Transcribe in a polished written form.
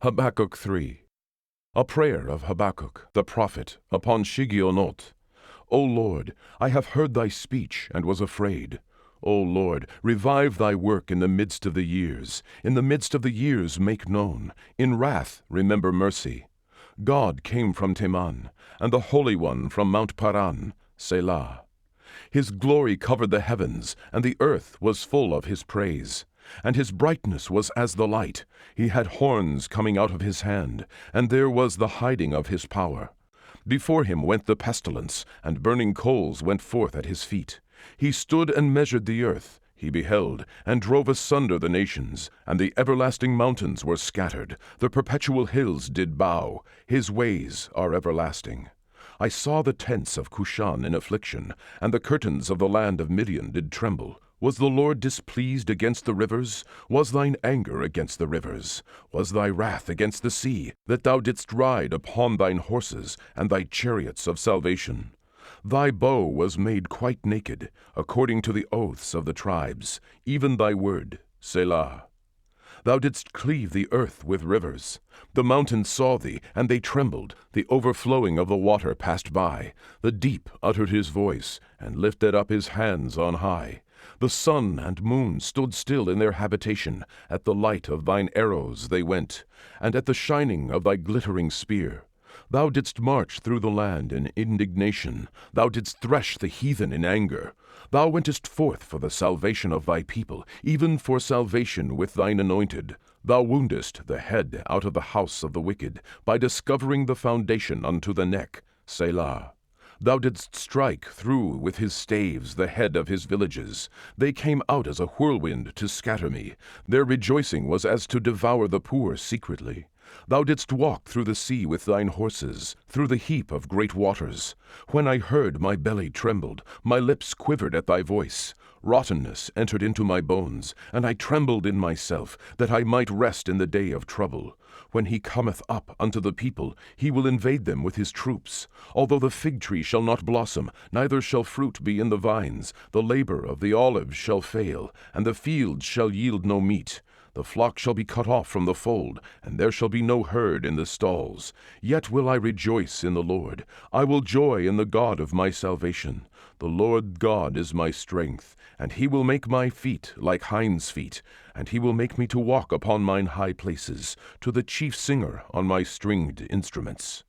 Habakkuk 3. A prayer of Habakkuk, the prophet, upon Shigionot. O Lord, I have heard thy speech, and was afraid. O Lord, revive thy work in the midst of the years. In the midst of the years make known. In wrath remember mercy. God came from Teman, and the Holy One from Mount Paran, Selah. His glory covered the heavens, and the earth was full of his praise. And his brightness was as the light. He had horns coming out of his hand, and there was the hiding of his power. Before him went the pestilence, and burning coals went forth at his feet. He stood and measured the earth. He beheld, and drove asunder the nations, and the everlasting mountains were scattered. The perpetual hills did bow. His ways are everlasting. I saw the tents of Cushan in affliction, and the curtains of the land of Midian did tremble. Was the Lord displeased against the rivers? Was thine anger against the rivers? Was thy wrath against the sea, that thou didst ride upon thine horses, and thy chariots of salvation? Thy bow was made quite naked, according to the oaths of the tribes, even thy word, Selah. Thou didst cleave the earth with rivers. The mountains saw thee, and they trembled. The overflowing of the water passed by. The deep uttered his voice, and lifted up his hands on high. The sun and moon stood still in their habitation. At the light of thine arrows they went, and at the shining of thy glittering spear. Thou didst march through the land in indignation. Thou didst thresh the heathen in anger. Thou wentest forth for the salvation of thy people, even for salvation with thine anointed. Thou woundest the head out of the house of the wicked, by discovering the foundation unto the neck, Selah. Thou didst strike through with his staves the head of his villages. They came out as a whirlwind to scatter me. Their rejoicing was as to devour the poor secretly. Thou didst walk through the sea with thine horses, through the heap of great waters. When I heard, my belly trembled, my lips quivered at thy voice. Rottenness entered into my bones, and I trembled in myself, that I might rest in the day of trouble. When he cometh up unto the people, he will invade them with his troops. Although the fig tree shall not blossom, neither shall fruit be in the vines, the labor of the olive shall fail, and the fields shall yield no meat. The flock shall be cut off from the fold, and there shall be no herd in the stalls. Yet will I rejoice in the Lord. I will joy in the God of my salvation. The Lord God is my strength, and he will make my feet like hinds' feet, and he will make me to walk upon mine high places, to the chief singer on my stringed instruments.